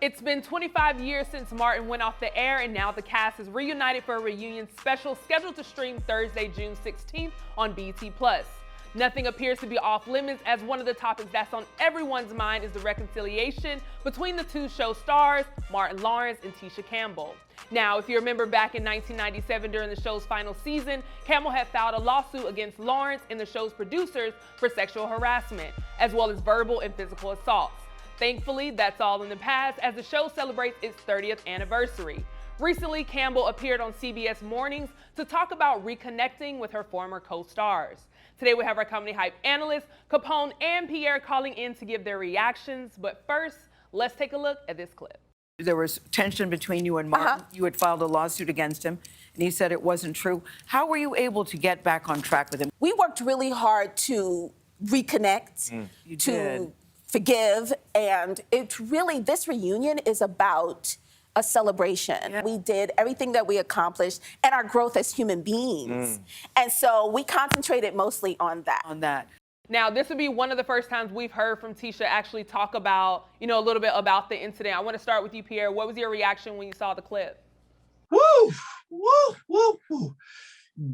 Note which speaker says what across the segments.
Speaker 1: It's been 25 years since Martin went off the air, and now the cast is reunited for a reunion special scheduled to stream Thursday, June 16th on BT+. Nothing appears to be off limits, as one of the topics that's on everyone's mind is the reconciliation between the two show stars, Martin Lawrence and Tisha Campbell. Now, if you remember back in 1997 during the show's final season, Campbell had filed a lawsuit against Lawrence and the show's producers for sexual harassment, as well as verbal and physical assaults. Thankfully, that's all in the past as the show celebrates its 30th anniversary. Recently, Campbell appeared on CBS Mornings to talk about reconnecting with her former co-stars. Today we have our comedy hype analysts, Capone and Pierre, calling in to give their reactions. But first, let's take a look at this clip.
Speaker 2: There was tension between you and Martin. You had filed a lawsuit against him, and he said it wasn't true. How were you able to get back on track with him?
Speaker 3: We worked really hard to reconnect, to forgive, and it's really, this reunion is about a celebration. Yeah. We did everything that we accomplished and our growth as human beings. And so we concentrated mostly on that.
Speaker 1: Now, this would be one of the first times we've heard from Tisha actually talk about, a little bit about the incident. I want to start with you, Pierre. What was your reaction when you saw the clip?
Speaker 4: Woo, woo, woo, woo.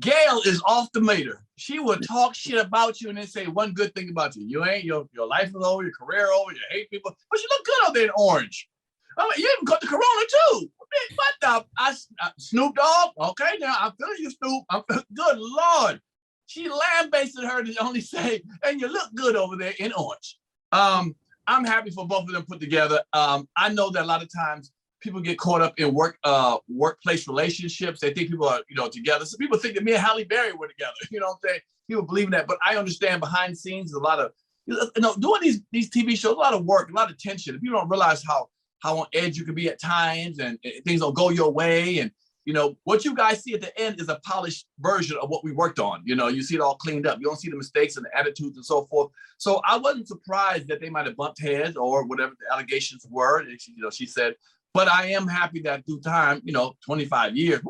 Speaker 4: Gail is off the meter. She would talk shit about you and then say one good thing about you. You ain't, your life is over, your career over, you hate people. But you look good out there in orange. I mean, you even got the corona too. What the? Snoop Dogg? Okay, now I'm feeling you, Snoop. Good Lord. She lambasted her to only say, and you look good over there in orange. I'm happy for both of them put together. I know that a lot of times people get caught up in workplace relationships. They think people are, together. So people think that me and Halle Berry were together. You know what I'm saying? People believe in that, but I understand behind the scenes, a lot of, doing these TV shows, a lot of work, a lot of tension. People don't realize how on edge you can be at times, and things don't go your way. And, what you guys see at the end is a polished version of what we worked on. You see it all cleaned up. You don't see the mistakes and the attitudes and so forth. So I wasn't surprised that they might have bumped heads or whatever the allegations were, she said. But I am happy that through time, 25 years,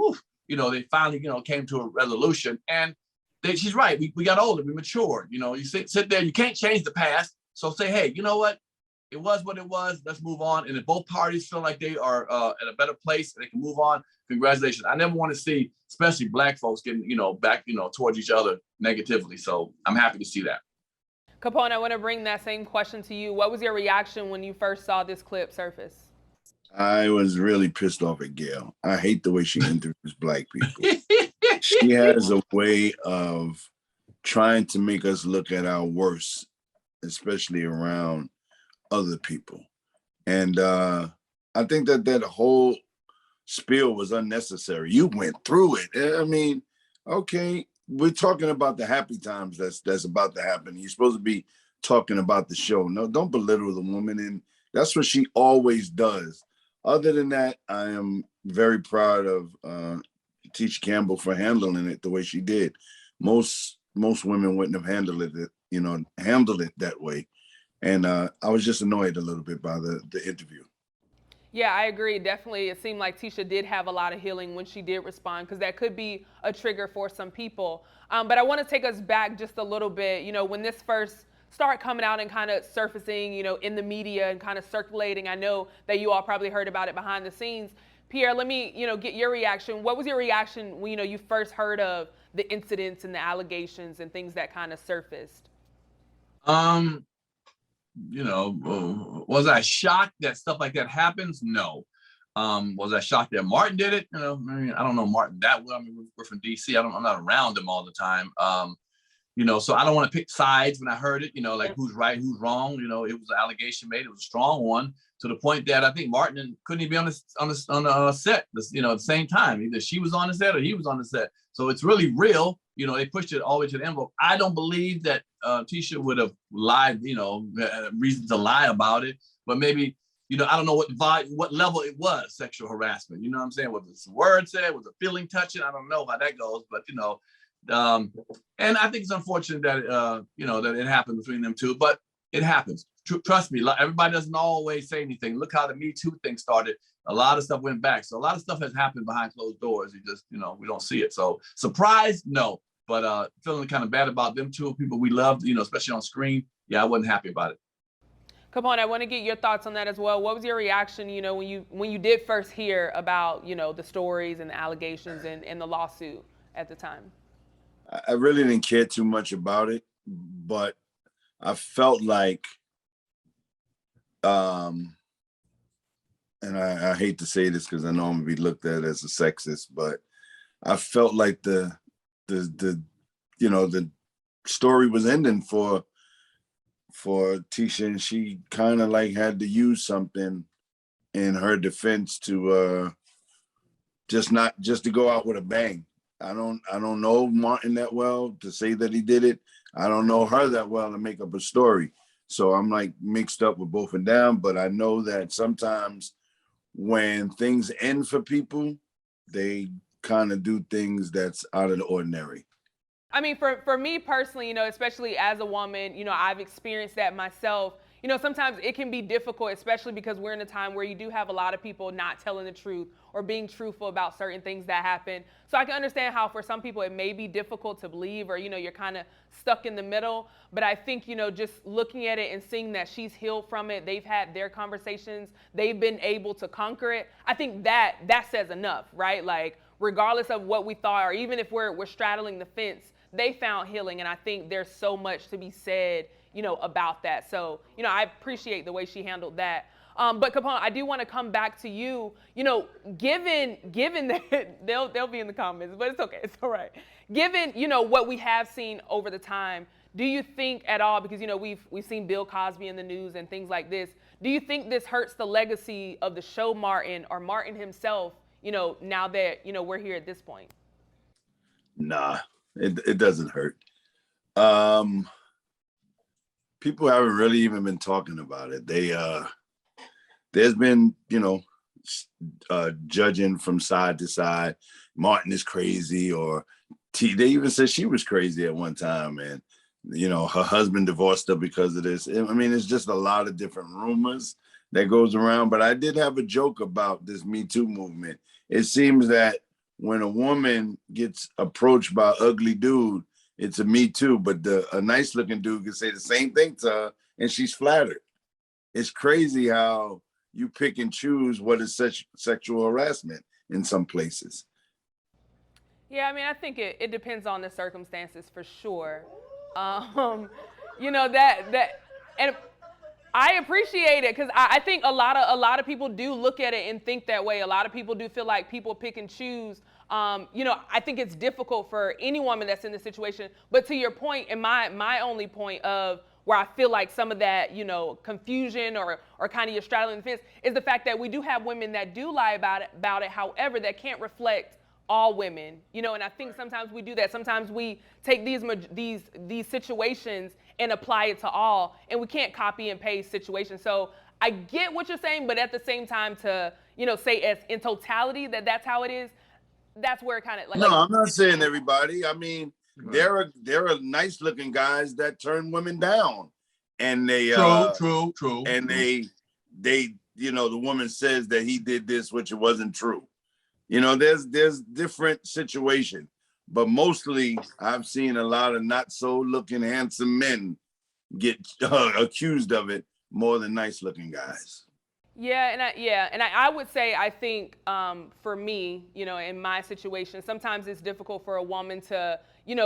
Speaker 4: they finally, came to a resolution. And she's right. We got older. We matured. You sit there. You can't change the past. So say, hey, you know what? It was what it was. Let's move on. And if both parties feel like they are at a better place and they can move on, congratulations. I never want to see, especially Black folks, getting, back, towards each other negatively. So I'm happy to see that.
Speaker 1: Capone, I want to bring that same question to you. What was your reaction when you first saw this clip surface?
Speaker 5: I was really pissed off at Gail. I hate the way she interviews Black people. She has a way of trying to make us look at our worst, especially around other people. And I think that whole spiel was unnecessary. You went through it. I mean, okay, we're talking about the happy times that's about to happen. You're supposed to be talking about the show. No, don't belittle the woman. And that's what she always does. Other than that, I am very proud of Tisha Campbell for handling it the way she did. Most women wouldn't have handled it that way. And I was just annoyed a little bit by the interview.
Speaker 1: Yeah, I agree. Definitely, it seemed like Tisha did have a lot of healing when she did respond, because that could be a trigger for some people. But I want to take us back just a little bit. When this first started coming out and kind of surfacing, in the media and kind of circulating, I know that you all probably heard about it behind the scenes. Pierre, let me, get your reaction. What was your reaction when, you first heard of the incidents and the allegations and things that kind of surfaced?
Speaker 4: Was I shocked that stuff like that happens? No. Was I shocked that Martin did it? I don't know Martin that well. We're from DC. I'm not around him all the time. So I don't want to pick sides when I heard it, who's right, who's wrong. It was an allegation made. It was a strong one, to the point that I think Martin couldn't even be on the set, at the same time. Either she was on the set or he was on the set. So it's really real. They pushed it all the way to the envelope. I don't believe that Tisha would have lied, reason to lie about it. But maybe, I don't know what level it was, sexual harassment. You know what I'm saying? Was it some words said? Was it feeling touching? I don't know how that goes. But, and I think it's unfortunate that, that it happened between them two. But it happens. Trust me, everybody doesn't always say anything. Look how the Me Too thing started. A lot of stuff went back. So a lot of stuff has happened behind closed doors. You just, we don't see it. So surprised? No. But feeling kind of bad about them two people we loved, especially on screen. Yeah, I wasn't happy about it.
Speaker 1: Come on, I want to get your thoughts on that as well. What was your reaction, when you did first hear about, the stories and the allegations and the lawsuit at the time?
Speaker 5: I really didn't care too much about it, but I felt like, and I hate to say this because I know I'm gonna be looked at as a sexist, but I felt like the story was ending for Tisha, and she kind of like had to use something in her defense to just to go out with a bang. I don't know Martin that well to say that he did it. I don't know her that well to make up a story. So I'm like mixed up with both and down, but I know that sometimes when things end for people, they kind of do things that's out of the ordinary.
Speaker 1: I mean, for me personally, especially as a woman, I've experienced that myself. Sometimes it can be difficult, especially because we're in a time where you do have a lot of people not telling the truth or being truthful about certain things that happen. So I can understand how for some people it may be difficult to believe, or, you're kind of stuck in the middle. But I think, just looking at it and seeing that she's healed from it, they've had their conversations, they've been able to conquer it. I think that says enough, right? Like, regardless of what we thought, or even if we're straddling the fence, they found healing. And I think there's so much to be said, about that. So, I appreciate the way she handled that. But Capone, I do want to come back to you, given that they'll be in the comments, but it's okay. It's all right. Given, what we have seen over the time, do you think at all, because, we've seen Bill Cosby in the news and things like this, do you think this hurts the legacy of the show Martin, or Martin himself, now that, we're here at this point?
Speaker 5: Nah, it doesn't hurt. People haven't really even been talking about it. There's been, judging from side to side. Martin is crazy, or they even said she was crazy at one time, and her husband divorced her because of this. I mean, it's just a lot of different rumors that goes around. But I did have a joke about this Me Too movement. It seems that when a woman gets approached by an ugly dude, it's a Me Too, but a nice looking dude can say the same thing to her and she's flattered. It's crazy how you pick and choose what is such sexual harassment in some places.
Speaker 1: Yeah, I mean, I think it depends on the circumstances for sure. And I appreciate it, because I think a lot of people do look at it and think that way. A lot of people do feel like people pick and choose. I think it's difficult for any woman that's in this situation. But to your point, and my only point of where I feel like some of that, confusion or kind of your straddling the fence is the fact that we do have women that do lie about it. However, that can't reflect all women, and I think sometimes we do that. Sometimes we take these situations and apply it to all, and we can't copy and paste situations. So I get what you're saying, but at the same time, to say as in totality that's how it is, that's where it kind of like.
Speaker 5: No, I'm not saying everybody. I mean, there are nice looking guys that turn women down, and they
Speaker 4: true.
Speaker 5: And they the woman says that he did this, which it wasn't true. There's different situations, but mostly I've seen a lot of not so looking handsome men get accused of it more than nice looking guys.
Speaker 1: Yeah, and I would say, I think for me, in my situation, sometimes it's difficult for a woman to,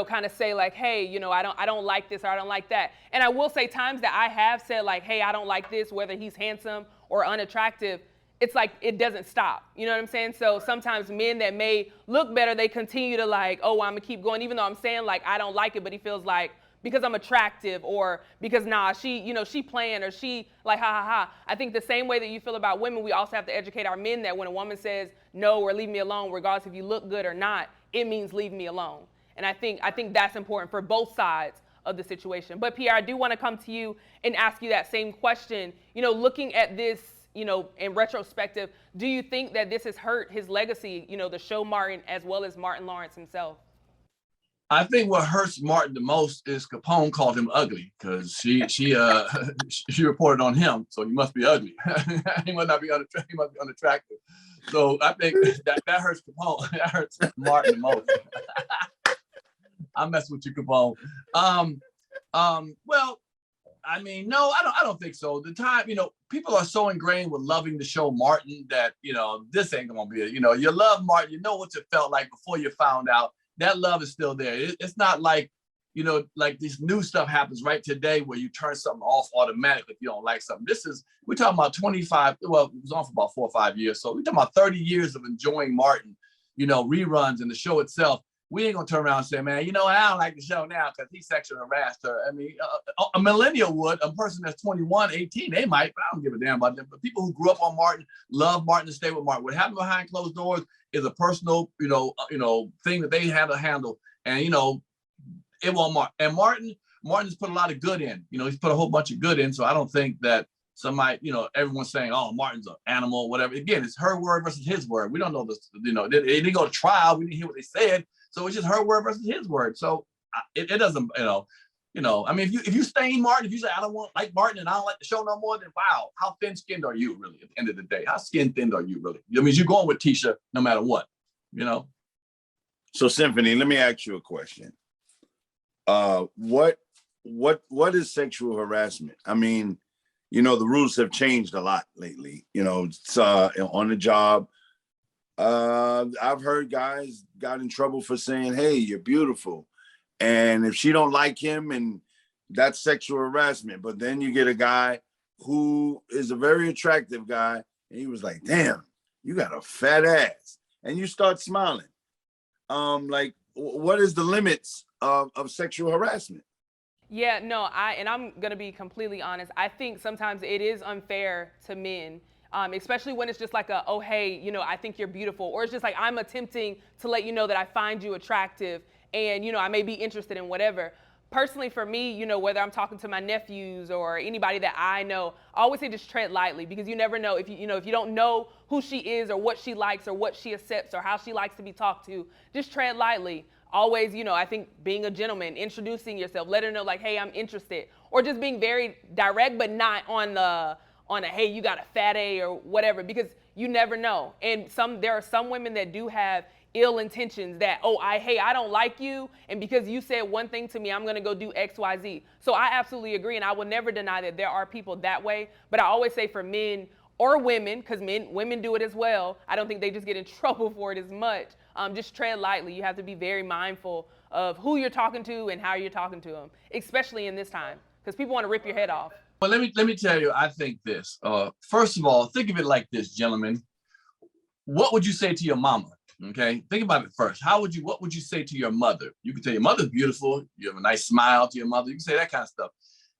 Speaker 1: kind of say like, hey, I don't like this, or I don't like that. And I will say times that I have said like, hey, I don't like this, whether he's handsome or unattractive, it's like it doesn't stop. You know what I'm saying? So sometimes men that may look better, they continue to like, oh, I'm gonna keep going, even though I'm saying like I don't like it, but he feels like because I'm attractive, or because she playing, or she like ha. I think the same way that you feel about women, we also have to educate our men that when a woman says no or leave me alone, regardless if you look good or not, it means leave me alone. And I think that's important for both sides of the situation. But Pierre, I do want to come to you and ask you that same question. Looking at this, in retrospective, do you think that this has hurt his legacy, the show Martin, as well as Martin Lawrence himself?
Speaker 4: I think what hurts Martin the most is Capone called him ugly, because she reported on him, so he must be ugly. He must not be unattractive. He must be unattractive. So I think that hurts Capone. That hurts Martin the most. I'm messing with you, Capone. Well, I mean, no, I don't think so. The time, people are so ingrained with loving the show Martin that, this ain't gonna be it. You love Martin, you know what it felt like before you found out. That love is still there. It's not like, like this new stuff happens right today where you turn something off automatically if you don't like something. We're talking about 25, well, it was on for about 4 or 5 years. So we're talking about 30 years of enjoying Martin, reruns and the show itself. We ain't gonna turn around and say, man, I don't like the show now because he sexually harassed her. I mean, a millennial would, a person that's 21, 18, they might, but I don't give a damn about them. But people who grew up on Martin, love Martin and stay with Martin. What happened behind closed doors is a personal, thing that they had to handle. And, it won't Martin. And Martin's put a lot of good in. He's put a whole bunch of good in. So I don't think that somebody, everyone's saying, oh, Martin's an animal, whatever. Again, it's her word versus his word. We don't know this, they didn't go to trial. We didn't hear what they said. So it's just her word versus his word. So it doesn't, I mean, if you stain Martin, if you say, I don't like Martin and I don't like the show no more, then wow, how thin-skinned are you really at the end of the day? How skin-thinned are you really? I mean, you're going with Tisha no matter what,
Speaker 5: So Symphony, let me ask you a question. What is sexual harassment? I mean, the rules have changed a lot lately. It's on the job. I've heard guys got in trouble for saying, hey, you're beautiful. And if she don't like him, and that's sexual harassment. But then you get a guy who is a very attractive guy, and he was like, damn, you got a fat ass. And you start smiling. What is the limits of sexual harassment?
Speaker 1: Yeah, no, I'm going to be completely honest. I think sometimes it is unfair to men, especially when it's just like oh, hey, I think you're beautiful. Or it's just like, I'm attempting to let you know that I find you attractive and, I may be interested in whatever. Personally, for me, whether I'm talking to my nephews or anybody that I know, I always say just tread lightly, because you never know if if you don't know who she is or what she likes or what she accepts or how she likes to be talked to, just tread lightly. Always, I think being a gentleman, introducing yourself, let her know like, hey, I'm interested, or just being very direct, but not on a, hey, you got a fat A or whatever, because you never know. And there are some women that do have ill intentions that, hey, I don't like you, and because you said one thing to me, I'm gonna go do X, Y, Z. So I absolutely agree, and I will never deny that there are people that way, but I always say for men or women, because women do it as well, I don't think they just get in trouble for it as much. Just tread lightly. You have to be very mindful of who you're talking to and how you're talking to them, especially in this time, because people want to rip your head off.
Speaker 4: Well, let me tell you, I think this. First of all, think of it like this, gentlemen. What would you say to your mama? Okay, think about it first. What would you say to your mother? You could tell your mother's beautiful. You have a nice smile to your mother. You can say that kind of stuff.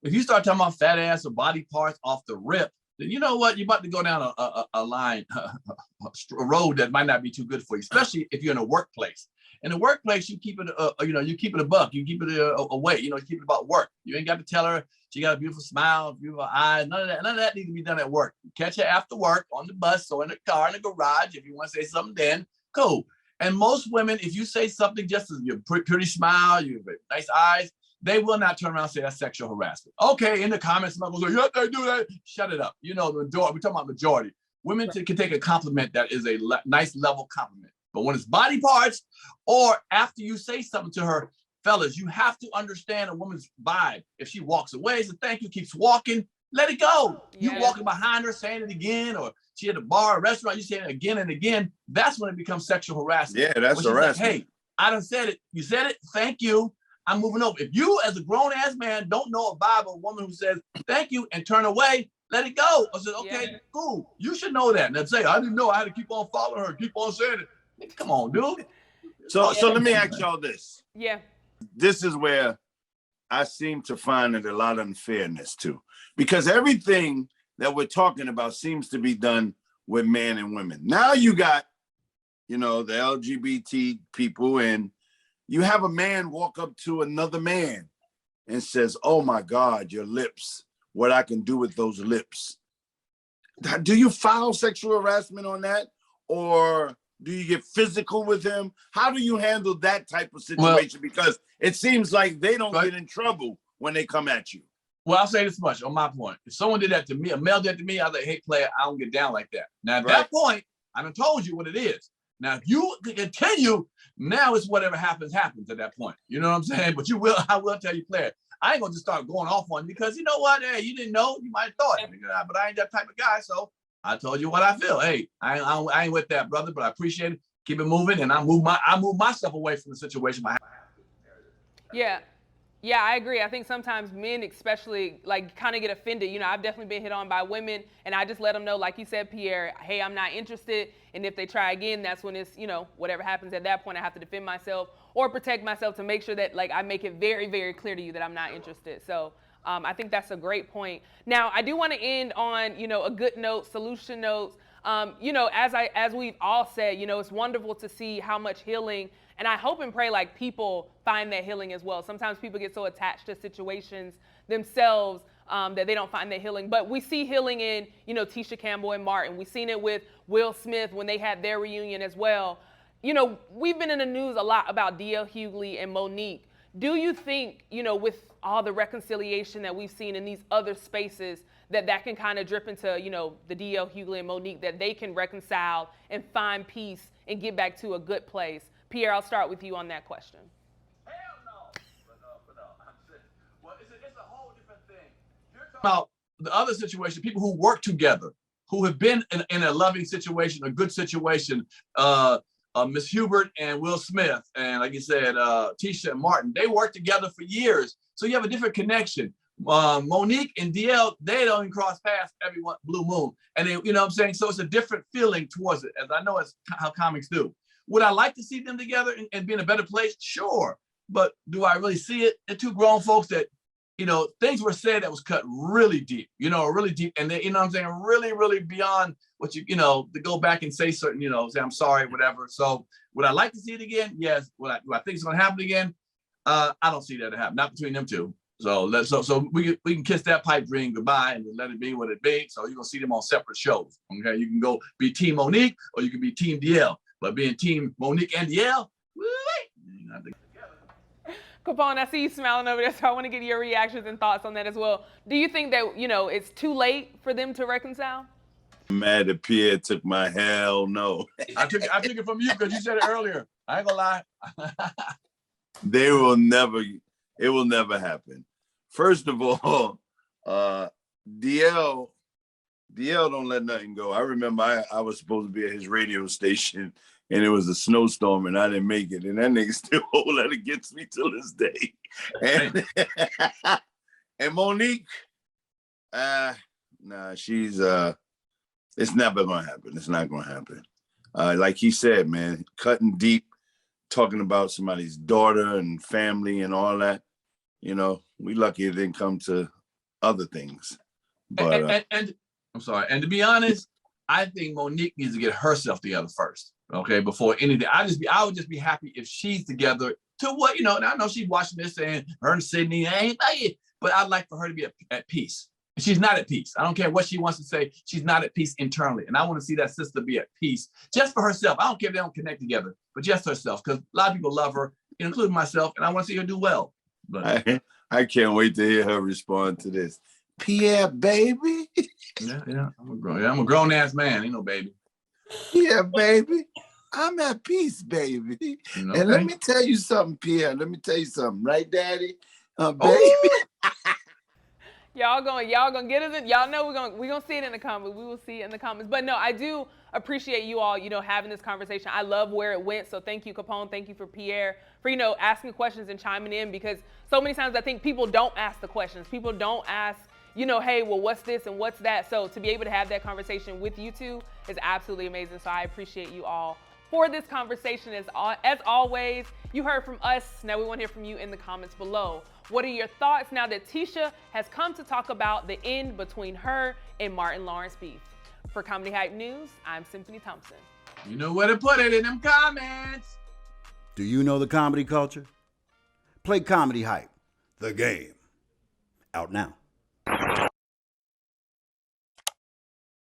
Speaker 4: If you start talking about fat ass or body parts off the rip, then you know what? You're about to go down a line, a road that might not be too good for you, especially if you're in a workplace. In the workplace, you keep it, you keep it a buck. You keep it away. You keep it about work. You ain't got to tell her she got a beautiful smile, beautiful eyes. None of that needs to be done at work. You catch her after work on the bus or in the car, in the garage. If you want to say something, then cool. And most women, if you say something just as your pretty smile, you have nice eyes, they will not turn around and say that's sexual harassment. Okay, in the comments, someone goes, yeah, they do that. Shut it up. The majority, we're talking about majority. Women can take a compliment that is a nice level compliment. But when it's body parts, or after you say something to her, fellas, you have to understand a woman's vibe. If she walks away, says thank you, keeps walking, let it go. Yeah. You walking behind her, saying it again, or she at a bar or restaurant, you saying it again and again, that's when it becomes sexual harassment.
Speaker 5: Yeah, that's harassment.
Speaker 4: Like, hey, I done said it. You said it. Thank you. I'm moving over. If you, as a grown-ass man, don't know a vibe of a woman who says thank you and turn away, let it go. I said, okay, cool. You should know that. And then say, I didn't know. I had to keep on following her, keep on saying it. Come on, dude.
Speaker 5: So let me ask y'all this.
Speaker 1: Yeah.
Speaker 5: This is where I seem to find it a lot of unfairness too, because everything that we're talking about seems to be done with men and women. Now you got, the LGBT people, and you have a man walk up to another man and says, oh my God, your lips, what I can do with those lips. Do you file sexual harassment on that? Or do you get physical with him? How do you handle that type of situation? Because it seems like they don't get in trouble when they come at you.
Speaker 4: Well, I'll say this much on my point. If someone did that to me, a male did that to me, I'd like, hey, player, I don't get down like that. Now, at that point, I done told you what it is. Now, if you continue, now it's whatever happens at that point. You know what I'm saying? But I will tell you, player, I ain't gonna just start going off on you because you know what? Hey, you didn't know, you might have thought, but I ain't that type of guy. So I told you what I feel. Hey, I ain't with that, brother, but I appreciate it. Keep it moving, and I move myself away from the situation.
Speaker 1: Yeah. Yeah, I agree. I think sometimes men especially like kind of get offended. You know, I've definitely been hit on by women and I just let them know, like you said, Pierre, hey, I'm not interested. And if they try again, that's when it's, you know, whatever happens at that point, I have to defend myself or protect myself to make sure that like I make it very, very clear to you that I'm not interested. So I think that's a great point. Now, I do want to end on, you know, a good note, solution notes. You know, as we've all said, you know, it's wonderful to see how much healing, and I hope and pray like people find that healing as well. Sometimes people get so attached to situations themselves that they don't find that healing. But we see healing in, you know, Tisha Campbell and Martin. We've seen it with Will Smith when they had their reunion as well. You know, we've been in the news a lot about D.L. Hughley and Monique. Do you think, you know, with all the reconciliation that we've seen in these other spaces, that can kind of drip into, you know, the D.L. Hughley and Monique, that they can reconcile and find peace and get back to a good place? Pierre, I'll start with you on that question.
Speaker 4: Hell no. But no. Well, it's a whole different thing. You're talking about the other situation, people who work together, who have been in a loving situation, a good situation. Miss Hubert and Will Smith, and like you said, Tisha and Martin, they worked together for years. So you have a different connection. Monique and DL, they don't even cross paths every blue moon. And they, you know what I'm saying? So it's a different feeling towards it, as I know it's how comics do. Would I like to see them together and be in a better place? Sure. But do I really see it? And two grown folks that, you know, things were said that was cut really deep, you know, really deep. And they, you know what I'm saying, really, really beyond what you know, to go back and say certain, you know, say, I'm sorry, whatever. So would I like to see it again? Yes. Do I think it's going to happen again? I don't see that happen, not between them two. So so we can kiss that pipe dream goodbye and let it be what it be. So you're going to see them on separate shows. Okay. You can go be Team Monique or you can be Team DL. But being Team Monique and DL,
Speaker 1: Capone, I see you smiling over there, so I want to get your reactions and thoughts on that as well. Do you think that, you know, it's too late for them to reconcile?
Speaker 5: I'm mad that Pierre took my hell no.
Speaker 4: I took it from you because you said it earlier. I ain't gonna lie.
Speaker 5: It will never happen. First of all, DL don't let nothing go. I remember I was supposed to be at his radio station and it was a snowstorm and I didn't make it. And that nigga still hold that against me till this day. And, and Monique, nah, she's, it's never gonna happen. It's not gonna happen. Like he said, man, cutting deep, talking about somebody's daughter and family and all that, you know, we lucky it didn't come to other things. But
Speaker 4: and I'm sorry. And to be honest, I think Monique needs to get herself together first. Okay, before anything. I would just be happy if she's together to what, you know, and I know she's watching this saying her and Sydney ain't like it, but I'd like for her to be at peace. And she's not at peace. I don't care what she wants to say. She's not at peace internally. And I want to see that sister be at peace just for herself. I don't care if they don't connect together, but just herself, because a lot of people love her, including myself, and I want to see her do well. But
Speaker 5: I can't wait to hear her respond to this. Pierre, baby.
Speaker 4: Yeah. I'm a grown ass man. Ain't no baby.
Speaker 5: Yeah, baby. I'm at peace, baby. Okay. And let me tell you something, Pierre. Let me tell you something, right, Daddy? Baby.
Speaker 1: Y'all gonna get us in. Y'all know we're gonna see it in the comments. We will see it in the comments. But no, I do appreciate you all, you know, having this conversation. I love where it went. So thank you, Capone. Thank you for Pierre for, you know, asking questions and chiming in, because so many times I think people don't ask the questions. People don't ask, you know, hey, well, what's this and what's that? So to be able to have that conversation with you two is absolutely amazing. So I appreciate you all for this conversation. As always, you heard from us. Now we want to hear from you in the comments below. What are your thoughts now that Tisha has come to talk about the end between her and Martin Lawrence beef? For Comedy Hype News, I'm Symphony Thompson.
Speaker 4: You know where to put it in them comments.
Speaker 6: Do you know the comedy culture? Play Comedy Hype, the game. Out now.